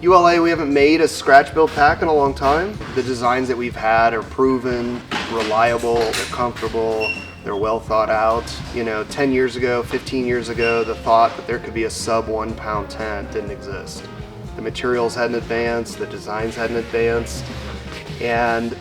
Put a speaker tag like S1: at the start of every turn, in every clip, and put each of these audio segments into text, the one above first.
S1: ULA, we haven't made a scratch build pack in a long time. The designs that we've had are proven, reliable, they're comfortable, they're well thought out. 10 years ago, 15 years ago, the thought that there could be a sub 1 pound tent didn't exist. The materials hadn't advanced, the designs hadn't advanced, and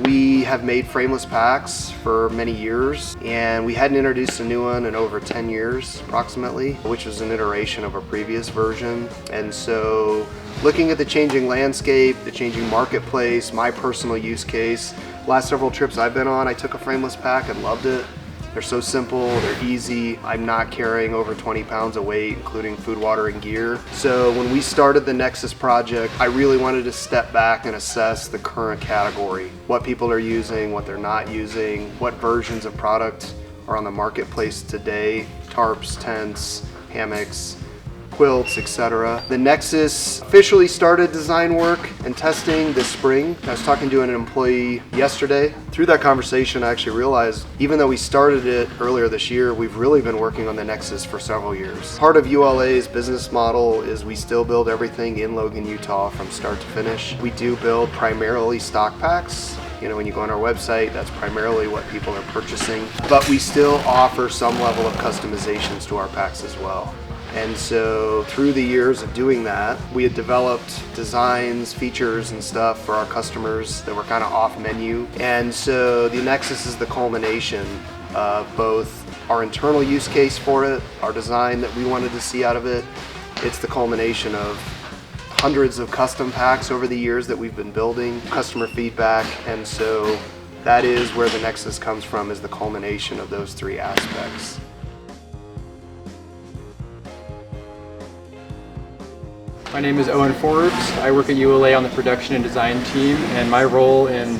S1: we have made frameless packs for many years, and we hadn't introduced a new one in over 10 years approximately, which was an iteration of a previous version. And so looking at the changing landscape, the changing marketplace, my personal use case, last several trips I've been on, I took a frameless pack and loved it. They're so simple, they're easy. I'm not carrying over 20 pounds of weight, including food, water, and gear. So when we started the Nexus project, I really wanted to step back and assess the current category. What people are using, what they're not using, what versions of product are on the marketplace today, tarps, tents, hammocks, quilts, etc. The Nexus officially started design work and testing this spring. I was talking to an employee yesterday. Through that conversation, I actually realized even though we started it earlier this year, we've really been working on the Nexus for several years. Part of ULA's business model is we still build everything in Logan, Utah from start to finish. We do build primarily stock packs. When you go on our website, that's primarily what people are purchasing. But we still offer some level of customizations to our packs as well. And so through the years of doing that, we had developed designs, features, and stuff for our customers that were kind of off menu. And so the Nexus is the culmination of both our internal use case for it, our design that we wanted to see out of it. It's the culmination of hundreds of custom packs over the years that we've been building, customer feedback, and so that is where the Nexus comes from, is the culmination of those three aspects.
S2: My name is Owen Forbes. I work at ULA on the production and design team, and my role in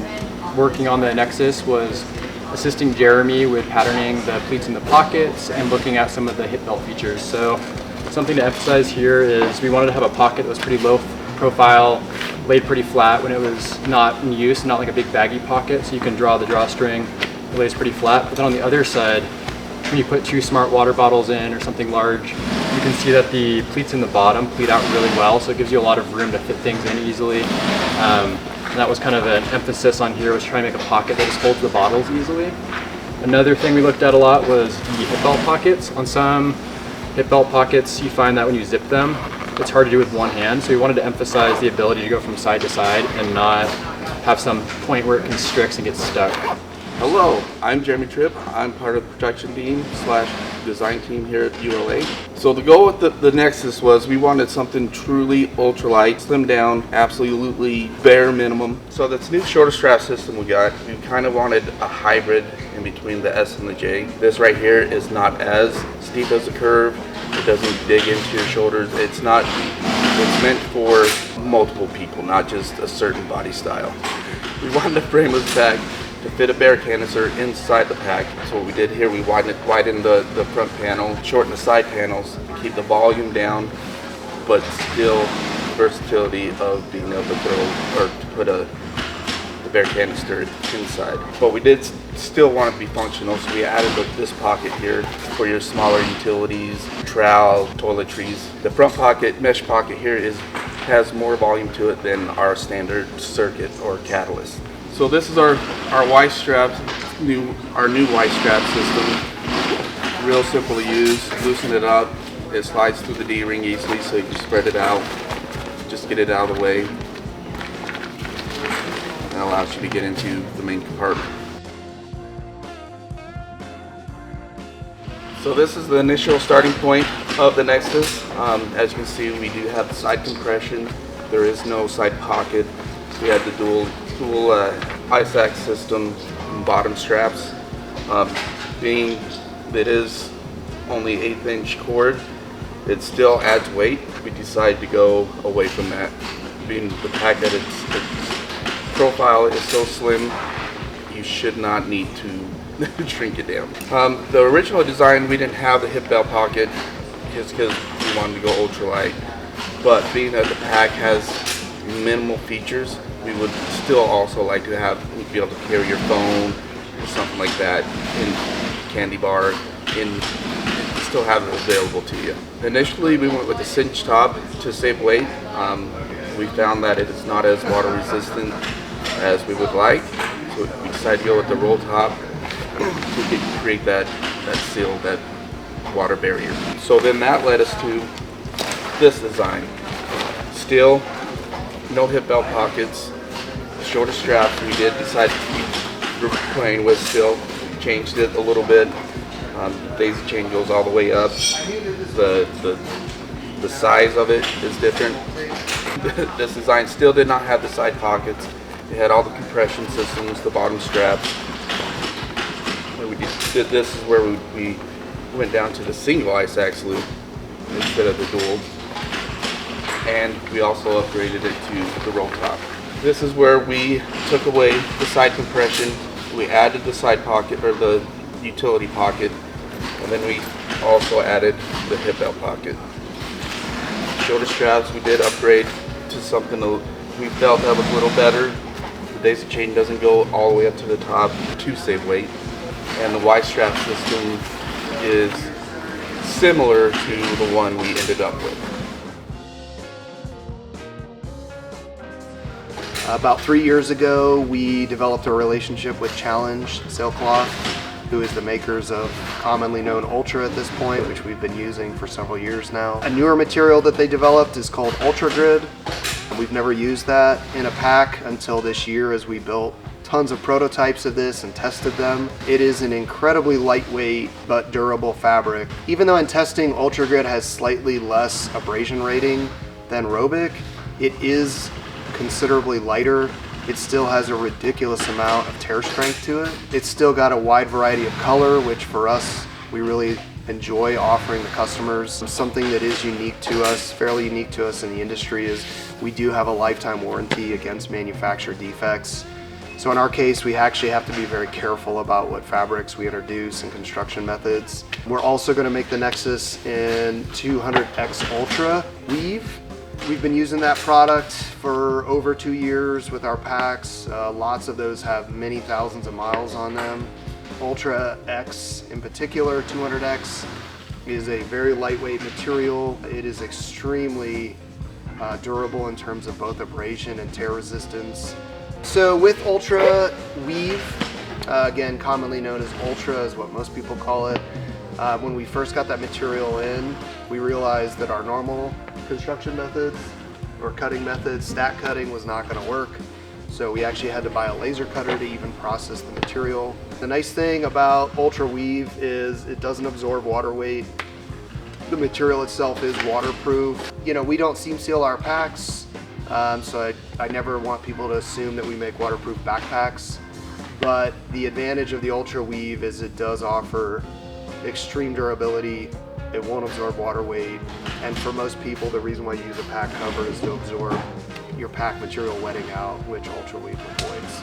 S2: working on the Nexus was assisting Jeremy with patterning the pleats in the pockets and looking at some of the hip belt features. So something to emphasize here is we wanted to have a pocket that was pretty low profile, laid pretty flat when it was not in use, not like a big baggy pocket, so you can draw the drawstring, it lays pretty flat. But then on the other side, when you put 2 smart water bottles in or something large, you can see that the pleats in the bottom pleat out really well, so it gives you a lot of room to fit things in easily. And that was kind of an emphasis on here, was trying to make a pocket that just holds the bottles easily. Another thing we looked at a lot was the hip belt pockets. On some hip belt pockets, you find that when you zip them, it's hard to do with one hand, so we wanted to emphasize the ability to go from side to side and not have some point where it constricts and gets stuck.
S3: Hello, I'm Jeremy Tripp. I'm part of the production team / design team here at ULA. So the goal with the Nexus was we wanted something truly ultralight, slim down, absolutely bare minimum. So this new shorter strap system we kind of wanted a hybrid in between the S and the J. This right here is not as steep as the curve. It doesn't dig into your shoulders. It's meant for multiple people, not just a certain body style. We wanted a frameless pack to fit a bear canister inside the pack. So what we did here, we widened the front panel, shortened the side panels, keep the volume down, but still versatility of being able to throw or to put the bear canister inside. But we did still want to be functional, so we added this pocket here for your smaller utilities, trowel, toiletries. The front pocket, mesh pocket here has more volume to it than our standard circuit or catalyst. So this is our Y straps, our new Y strap system. Real simple to use. Loosen it up. It slides through the D-ring easily, so you can spread it out. Just get it out of the way. That allows you to get into the main compartment. So this is the initial starting point of the Nexus. As you can see, we do have the side compression. There is no side pocket. We had the dual ISAC system bottom straps. Being that it is only 1/8 inch cord, it still adds weight. We decided to go away from that. Being the pack that its profile is so slim, you should not need to shrink it down. The original design, we didn't have the hip belt pocket just because we wanted to go ultralight. But being that the pack has minimal features, we would still also like to be able to carry your phone or something like that in candy bar and still have it available to you. Initially we went with the cinch top to save weight. We found that it is not as water resistant as we would like, so we decided to go with the roll top to create that seal, that water barrier. So then that led us to this design. Still, no hip belt pockets, shorter straps. We did decide to keep playing with still, changed it a little bit. Daisy chain goes all the way up. The size of it is different. This design still did not have the side pockets. It had all the compression systems, the bottom straps. When we did this is where we went down to the single ice axe loop instead of the dual. And we also upgraded it to the roll top. This is where we took away the side compression. We added the side pocket, or the utility pocket, and then we also added the hip belt pocket. Shoulder straps, we did upgrade to something we felt that was a little better. The daisy chain doesn't go all the way up to the top to save weight. And the Y strap system is similar to the one we ended up with.
S1: About 3 years ago, we developed a relationship with Challenge Sailcloth, who is the makers of commonly known Ultra at this point, which we've been using for several years now. A newer material that they developed is called Ultra Grid. We've never used that in a pack until this year as we built tons of prototypes of this and tested them. It is an incredibly lightweight but durable fabric. Even though in testing Ultra Grid has slightly less abrasion rating than Robic, it is considerably lighter. It still has a ridiculous amount of tear strength to it. It's still got a wide variety of color, which for us, we really enjoy offering the customers. Something that is unique to us, fairly unique to us in the industry, is we do have a lifetime warranty against manufacturer defects. So in our case, we actually have to be very careful about what fabrics we introduce and construction methods. We're also going to make the Nexus in 200X Ultra weave. We've been using that product for over 2 years with our packs. Lots of those have many thousands of miles on them. Ultra X in particular, 200X, is a very lightweight material. It is extremely durable in terms of both abrasion and tear resistance. So with Ultra Weave, again commonly known as Ultra is what most people call it, when we first got that material in, we realized that our normal construction methods or cutting methods, stack cutting, was not going to work. So we actually had to buy a laser cutter to even process the material. The nice thing about Ultra Weave is it doesn't absorb water weight. The material itself is waterproof. You know, we don't seam seal our packs, so I never want people to assume that we make waterproof backpacks. But the advantage of the Ultra Weave is it does offer extreme durability. It won't absorb water weight, and for most people, the reason why you use a pack cover is to absorb your pack material wetting out, which Ultra Weave avoids.